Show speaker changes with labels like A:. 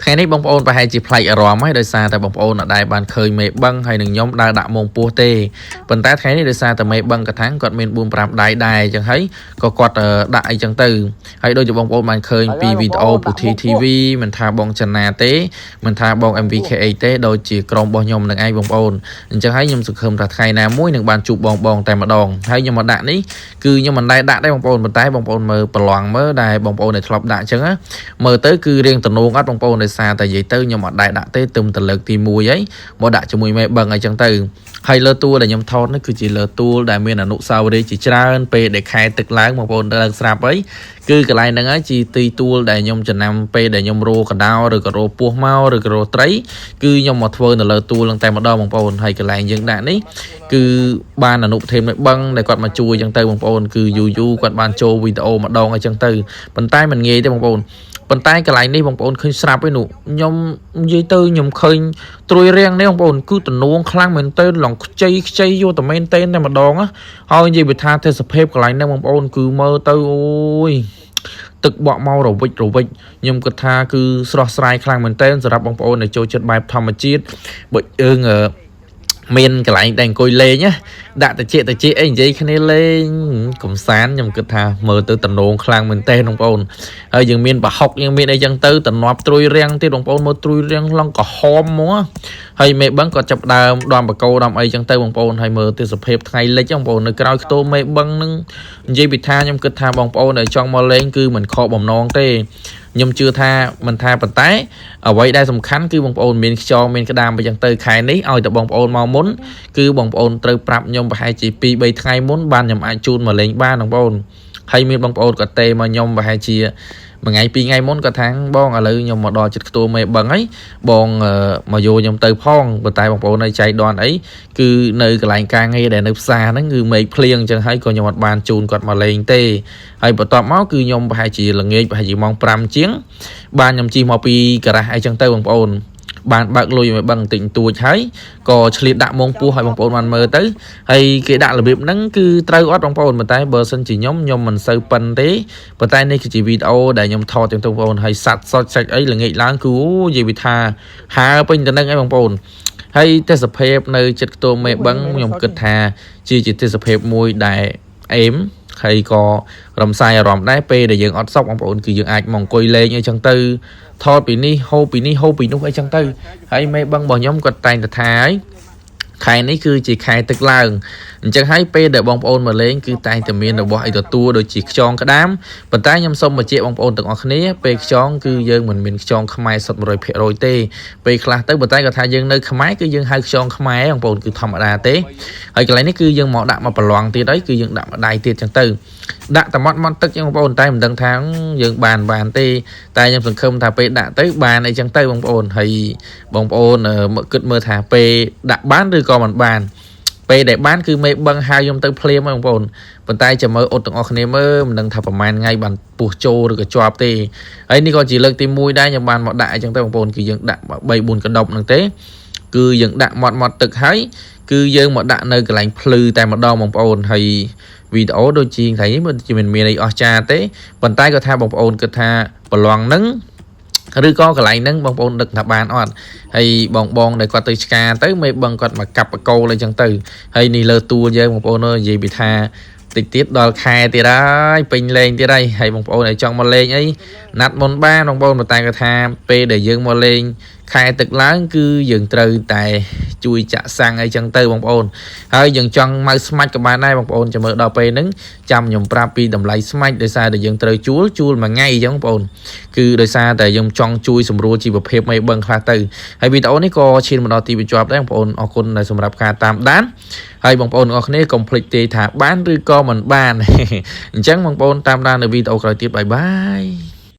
A: ថ្ងៃនេះបងប្អូនប្រហែលជាប្លែកអារម្មណ៍ហើយដោយសារតែបងប្អូនអត់ដែលបានឃើញមេបឹងហើយនឹងខ្ញុំដើរដាក់មងពោះទេប៉ុន្តែថ្ងៃនេះដោយសារតែមេបឹងកថាំងគាត់មាន4 5ដៃដែរអញ្ចឹងហើយក៏គាត់ដាក់អីចឹងទៅហើយដូចជាបងប្អូនបានឃើញពីវីដេអូពុធី TV មិនថាបងចនាទេមិនថាបង MVKA ទេដូចជាក្រុមរបស់ខ្ញុំនឹងឯងបងប្អូនអញ្ចឹងហើយខ្ញុំសង្ឃឹមថាថ្ងៃណាមួយនឹងបានជួបបងតែម្ដងហើយខ្ញុំមកដាក់នេះគឺខ្ញុំមិនដែរដាក់ដែរបងប្អូនប៉ុន្តែបងប្អូនមើលប្រឡងមើលដែលបងប្អូនដែលធ្លាប់ដាក់អញ្ចឹងមើលទៅគឺរៀងតំណងអត់បងប្អូនដោយសារតែនិយាយទៅខ្ញុំអត់ដែរដាក់ទេទឹមតែលើកទី1ហើយមកដាក់ជាមួយមេបឹងអីចឹងទៅហើយលើទួលដែលខ្ញុំថតនេះគឺជាលើទួលដែលមានអនុស្សាវរីយ៍ជាច្រើនពេលដែលខែទឹកឡើងបងប្អូនឡើងស្រាប់ហើយគឺកន្លែងហ្នឹងហើយជាទីទួលដែលខ្ញុំចំណាំពេលដែលខ្ញុំរោកដោឬក៏រោពោះមកឬក៏រោត្រីគឺខ្ញុំមកធ្វើនៅលើទួលហ្នឹងតែម្ដងបងប្អូនហើយកន្លែងយើងដាក់នេះគឺបានអនុប្រធានមេបឹងដែលគាត់មកជួយអញ្ចឹងទៅបងប្អូនគឺយូរគាត់បានចូលវីដេអូម្ដងអញ្ចឹងទៅប៉ុន្តែមិនងាយទេបងប្អូនប៉ុន្តែកន្លែងនេះបងប្អូនឃើញស្រាប់ឯនោះខ្ញុំនិយាយទៅខ្ញុំឃើញត្រួយរាំងនេះបងប្អូនគឺតំណងខ្លាំងមែនទែនឡងខ្ចីយកតែមែនទែនតែម្ដងហើយនិយាយវាថាទេសភាពកន្លែងហ្នឹងបងប្អូនគឺមើលទៅអូយទឹកបក់មករវិចខ្ញុំគិតថាគឺស្រស់ស្រាយខ្លាំងមែនទែនសម្រាប់បងប្អូនដែលចូលចិត្តបែបធម្មជាតិបើយើងមានកន្លែងតែអង្គុយលេងណាដាក់តិចអីនិយាយគ្នាលេងកំសាន្តខ្ញុំគិតថាមើលទៅតំណងខ្លាំងមែនតើបងប្អូនហើយយើងមានប្រហុកយើងមានអីចឹងទៅតំណប់ត្រួយរាំងទៀតបងប្អូនមើលត្រួយរាំងឡងក្រហមមកហើយមេបឹងក៏ចាប់ដើមដំបកោដំអីចឹងទៅបងប្អូនហើយមើលទេសភាពថ្ងៃលិចបងប្អូននៅក្រៅខ្ទមមេបឹងនឹងនិយាយពីថាខ្ញុំគិតថាបងប្អូនដែលចង់មកលេងគឺមិនខកបំណងទេខ្ញុំជឿថាមិនថាប៉ុន្តែអ្វីដែលសំខាន់គឺបងប្អូនមានខ្យល់មានក្តាមអីចឹងទៅខែនេះឲ្យតែបងប្អូនមកមុនគឺបងប្អូនត្រូវប្រាប់ខ្ញុំប្រហែលជា2 3ថ្ងៃមុនបានខ្ញុំអាចជូនមកលេងបានបងប្អូនហើយមានបងប្អូនក៏ទេមកខ្ញុំប្រហែលជាមួយថ្ងៃ2ថ្ងៃមុនក៏ថាបងឥឡូវខ្ញុំមកដល់ចិត្តខ្ទួលមេបឹងហើយបងមកយកខ្ញុំទៅផងប៉ុន្តែបងប្អូននៅចៃដន្យអីគឺនៅកន្លែងការងារដែលនៅផ្សារហ្នឹងគឺមេឃភ្លៀងអញ្ចឹងហើយក៏ខ្ញុំអត់បានជូនគាត់មកលេងទេហើយបន្ទាប់មកគឺខ្ញុំប្រហែលជាល្ងាចប្រហែលជាម៉ោង5ជាងបានខ្ញុំជិះមកពីការ៉ាស់អីចឹងទៅបងប្អូនបានបើកលុយឲ្យបឹងតិចតួចហើយក៏ឆ្លៀតដាក់មងពោះឲ្យបងប្អូនបានមើលទៅហើយគេដាក់របៀបហ្នឹងគឺត្រូវអត់បងប្អូនប៉ុន្តែបើសិនជាខ្ញុំមិនសូវប៉ិនទេប៉ុន្តែនេះគឺជាវីដេអូដែលខ្ញុំថតទាំងបងប្អូនហើយសាច់សាច់អីល្ងាចឡើងគឺនិយាយពីថាហើពេញទៅនឹងឯងបងប្អូនហើយទេសភាពនៅចិត្តខ្ទមមេបឹងខ្ញុំគិតថាជាទេសភាពមួយដែលអេមហើយក៏រំសាយអារម្មណ៍ដែរពេលដែលយើងអត់សក់បងប្អូនគឺយើងអាចមកអង្គុយលេងអីចឹងទៅថតពីនេះហូបពីនេះហូបពីនោះអីចឹងទៅហើយមេបឹងរបស់ខ្ញុំគាត់តែងតែថាហើយខែនេះគឺជាខែទឹកឡើងអញ្ចឹងហើយពេលដែលបងប្អូនមកលេងគឺតែងតែមានរបស់អីទទួលដូចជាខ្យងក្តាមប៉ុន្តែខ្ញុំសូមបញ្ជាក់បងប្អូនទាំងអស់គ្នាពេលខ្យងគឺយើងមិនមានខ្យងខ្មែរសុទ្ធ 100% ទេពេលខ្លះទៅប៉ុន្តែគាត់ថាយើងនៅខ្មែរគឺយើងហៅខ្យងខ្មែរបងប្អូនគឺធម្មតាទេហើយកន្លែងនេះគឺយើងមកដាក់មកប្រឡងទៀតហើយគឺយើងដាក់ម្ដាយទៀតចឹងទៅដាក់តែមាត់ទឹកចឹងបងប្អូនតែមិនដឹងថាយើងបានទេតែខ្ញុំសង្ឃឹមថាពេលដាក់ទៅបានអីចឹងទៅបងប្អូនហើយបងប្អូនគិតមើលថាពេលដាក់បានឬក៏មិនបានពេលដែលបានគឺមេបឹងហៅខ្ញុំទៅភ្លាមបងប្អូនប៉ុន្តែចាំមើលអត់ទាំងអស់គ្នាមើលមិនដឹងថាប្រហែលថ្ងៃបានពុះចូលឬក៏ជាប់ទេហើយនេះក៏ជាលើកទី1ដែរខ្ញុំបានមកដាក់អីចឹងទៅបងប្អូនគឺយើងដាក់3 4កណ្ដុបហ្នឹងទេគឺយើងដាក់មាត់ទឹកហើយគឺយើងមកដាក់នៅកន្លែងភ្លឺតែម្ដងបងប្អូនហើយវីដេអូដូចជាថ្ងៃនេះមិនមានអីអស្ចារ្យទេប៉ុន្តែគាត់ថាបងប្អូនគិតថាប្រឡងហ្នឹងឬក៏កន្លែងហ្នឹងបងប្អូនដឹកថាបានអត់ហើយបងដែលគាត់ទៅឆ្កាទៅមេបឹងគាត់មកកាប់បកោលអីចឹងទៅហើយនេះលើទួលយើងបងប្អូននិយាយពីថាតិចទៀតដល់ខែទៀតហើយពេញលេងទៀតហើយបងប្អូនឲ្យចង់មកលេងអីណាត់មុនបានបងប្អូនតែគាត់ថាពេលដែលយើងមកលេងខែទឹកឡើងគឺយើងត្រូវតែជួយចាក់សាំងអីចឹងទៅបងប្អូនហើយយើងចង់មកស្មាច់ក៏បានដែរបងប្អូនចាំមើលដល់ពេលហ្នឹងចាំខ្ញុំប្រាប់ពីតម្លៃស្មាច់ដោយសារតែយើងត្រូវជួលមួយថ្ងៃអញ្ចឹងបងប្អូនគឺដោយសារតែយើងចង់ជួយសម្រួលជីវភាពមេបឹងខ្លះទៅហើយវីដេអូនេះក៏ឈានមកដល់ទីបញ្ចប់ដែរបងប្អូនអរគុណដែលសម្រាប់ការតាមដានហើយបងប្អូនទាំងអស់គ្នាកុំភ្លេចទេថាបានឬក៏មិនបានអញ្ចឹងបងប្អូនតាមដាននៅវីដេអូក្រោយទៀតបាយ